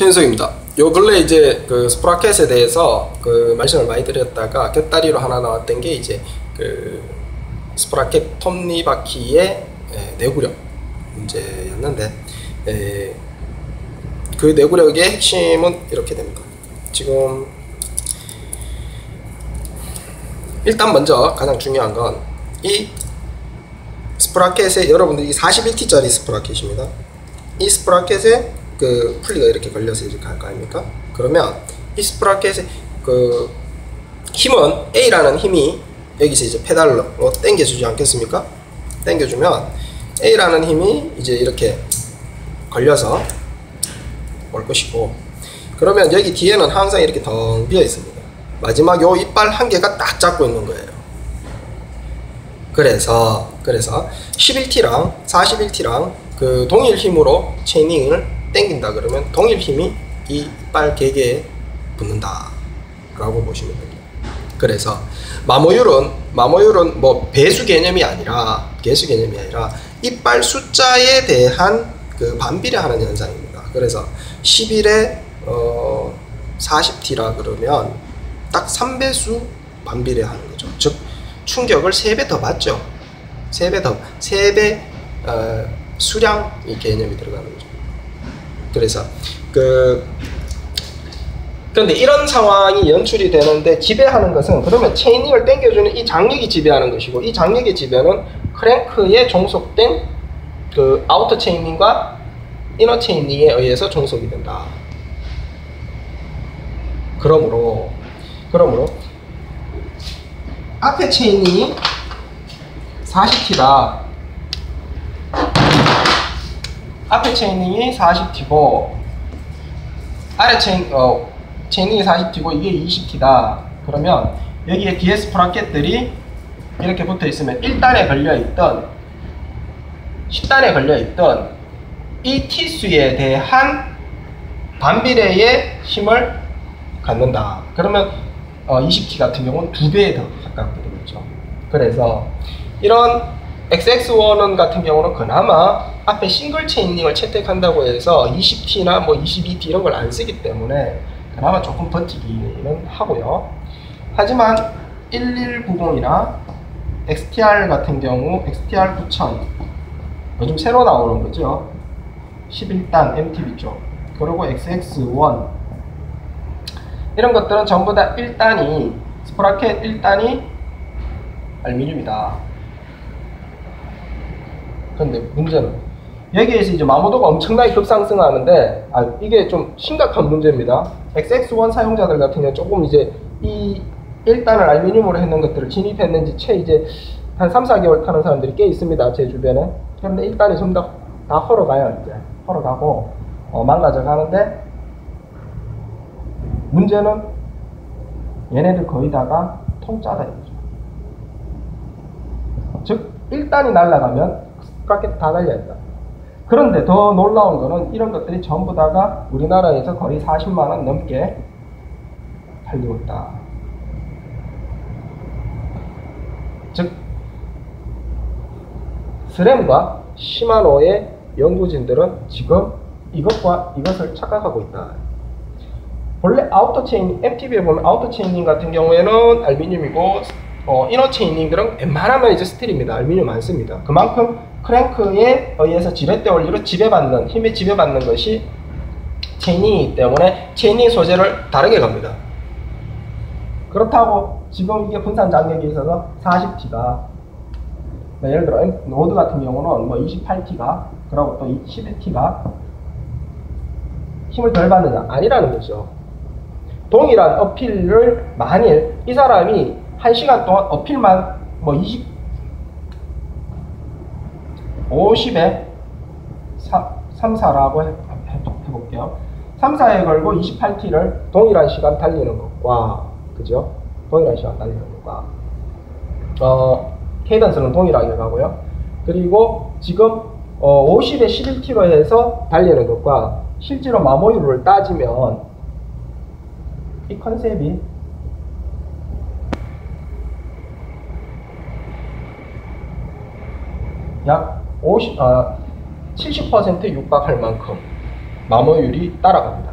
최윤석입니다. 요 근래 이제 그 스프라켓에 대해서 그 말씀을 많이 드렸다가 곁다리로 하나 나왔던 게 이제 그 스프라켓 톱니바퀴의 내구력 문제였는데, 그 내구력의 핵심은 이렇게 됩니다. 지금 일단 먼저 가장 중요한 건 이 스프라켓에, 여러분들이 41T짜리 스프라켓입니다. 이 스프라켓에 그 풀리가 이렇게 걸려서 이렇게 갈 거 아닙니까? 그러면 이 스프라켓의 그 힘은, A라는 힘이 여기서 이제 페달로 당겨주지 않겠습니까? 당겨주면 A라는 힘이 이제 이렇게 걸려서 올 것이고, 그러면 여기 뒤에는 항상 이렇게 덩 비어 있습니다. 마지막 요 이빨 한 개가 딱 잡고 있는 거예요. 그래서 11T랑 41T랑 그 동일 힘으로 체이닝을 당긴다 그러면 동일 힘이 이 이빨 개개에 붙는다 라고 보시면 됩니다. 그래서 마모율은 뭐 배수 개념이 아니라, 개수 개념이 아니라 이빨 숫자에 대한 그 반비례하는 현상입니다. 그래서 11에 40T라 그러면 딱 3배수 반비례하는 거죠. 즉 충격을 3배 더 받죠. 3배 수량이 개념이 들어가는 거죠. 그래서 그런데 이런 상황이 연출이 되는데, 지배하는 것은, 그러면 체이닝을 당겨주는 이 장력이 지배하는 것이고, 이 장력의 지배는 크랭크에 종속된 그 아우터 체이닝과 이너 체이닝에 의해서 종속이 된다. 그러므로 앞에 체이닝이 40T다. 앞에 체이닝이 40T고 아래 체이닝이 40T고 이게 20T다. 그러면 여기에 뒤에 스프라켓들이 이렇게 붙어 있으면 1단에 걸려 있던 10단에 걸려 있던 이 T수에 대한 반비례의 힘을 갖는다. 그러면 20T 같은 경우는 2배에 더 가깝게 되겠죠. 그래서 이런 XX1 같은 경우는 그나마 앞에 싱글 체이닝을 채택한다고 해서 20T나 뭐 22T 이런 걸 안 쓰기 때문에 그나마 조금 버티기는 하고요. 하지만 1190이나 XTR 같은 경우, XTR 9000 요즘 새로 나오는 거죠. 11단 MTB 쪽, 그리고 XX1 이런 것들은 전부 다 1단이, 스프라켓 1단이 알루미늄이다. 그런데 문제는 여기에서 이제 마모도가 엄청나게 급상승하는데, 이게 좀 심각한 문제입니다. XX1 사용자들 같은 경우는 조금 이제 이 1단을 알루미늄으로 했는 것들을 진입했는지 채 이제 한 3-4개월 타는 사람들이 꽤 있습니다. 제 주변에. 그런데 1단이 좀 다 헐어가요. 이제 헐어가고 망가져 가는데, 문제는 얘네들 거의 다가 통짜다 이거죠. 즉 1단이 날아가면 스프라켓 다 달려있다. 그런데 더 놀라운 거는 이런 것들이 전부 다가 우리나라에서 거의 40만원 넘게 팔리고 있다. 즉 스램과 시마노의 연구진들은 지금 이것과 이것을 착각하고 있다. 원래 아우터 체이닝, MTB에 보면 아우터 체이닝 같은 경우에는 알루미늄이고, 이너 체이닝들은 웬만하면 이제 스틸입니다. 알루미늄 안 씁니다. 그만큼 크랭크에 의해서 지렛대 원리로 지배받는, 힘에 지배받는 것이 체이닝이기 때문에 체이닝 소재를 다르게 갑니다. 그렇다고 지금 이게 분산 장력이 있어서 40T가, 예를 들어 노드 같은 경우는 뭐 28T가, 그리고 또 11T가 힘을 덜 받느냐? 아니라는 거죠. 동일한 어필을 만일 이 사람이 1시간 동안 어필만 뭐 50에 3, 4라고 해볼게요. 3, 4에 걸고 28T를 동일한 시간 달리는 것과, 그죠? 동일한 시간 달리는 것과, 케이던스는 동일하게 가고요. 그리고 지금 50에 11T로 해서 달리는 것과 실제로 마모율을 따지면 이 컨셉이 약 70% 육박할 만큼 마모율이 따라갑니다.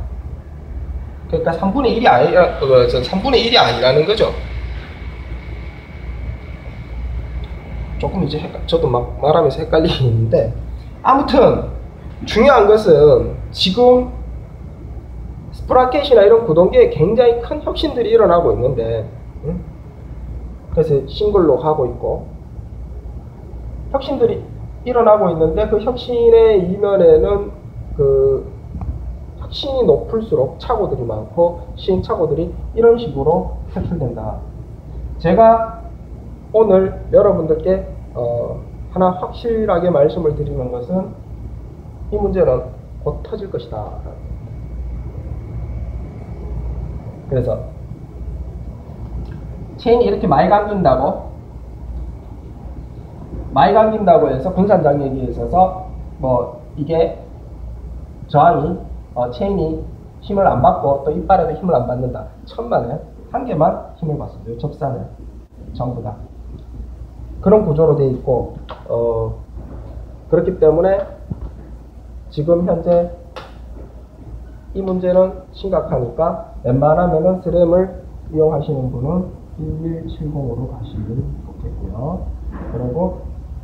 그러니까 3분의 1이 아니라 3분의 1이 아니라는 거죠. 조금 이제 저도 막 말하면서 헷갈리는데, 아무튼 중요한 것은 지금 스프라켓이나 이런 구동계에 굉장히 큰 혁신들이 일어나고 있는데, 그래서 싱글로 하고 있고, 혁신들이 일어나고 있는데 그 혁신의 이면에는 그 혁신이 높을수록 착오들이 많고 시행착오들이 이런 식으로 탈출된다. 제가 오늘 여러분들께 하나 확실하게 말씀을 드리는 것은 이 문제는 곧 터질 것이다. 그래서 체인이 이렇게 많이 감긴다고 해서 분산장애기에 있어서 뭐 이게 저항이 체인이 힘을 안 받고 또 이빨에도 힘을 안 받는다. 천만에 한 개만 힘을 받습니다. 접산에 전부 다 그런 구조로 되어 있고, 그렇기 때문에 지금 현재 이 문제는 심각하니까 웬만하면은 스램을 이용하시는 분은 1170으로 가시면 좋겠고요. 그리고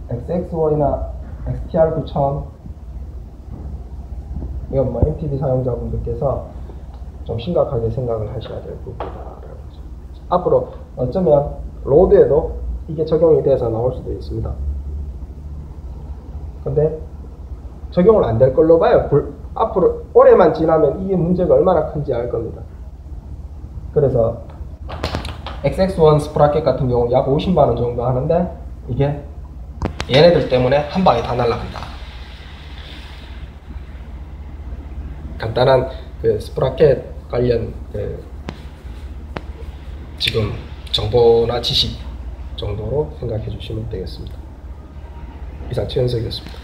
XX1이나 XTR9000 이건 뭐 MTD 사용자분들께서 좀 심각하게 생각을 하셔야 될 부분이다. 앞으로 어쩌면 로드에도 이게 적용이 돼서 나올 수도 있습니다. 근데 적용을 안 될 걸로 봐요. 앞으로 올해만 지나면 이게 문제가 얼마나 큰지 알 겁니다. 그래서 XX1 스프라켓 같은 경우 약 50만원 정도 하는데 이게 얘네들 때문에 한 방에 다 날아간다. 간단한 그 스프라켓 관련 지금 정보나 지식 정도로 생각해 주시면 되겠습니다. 이상 최현석이었습니다.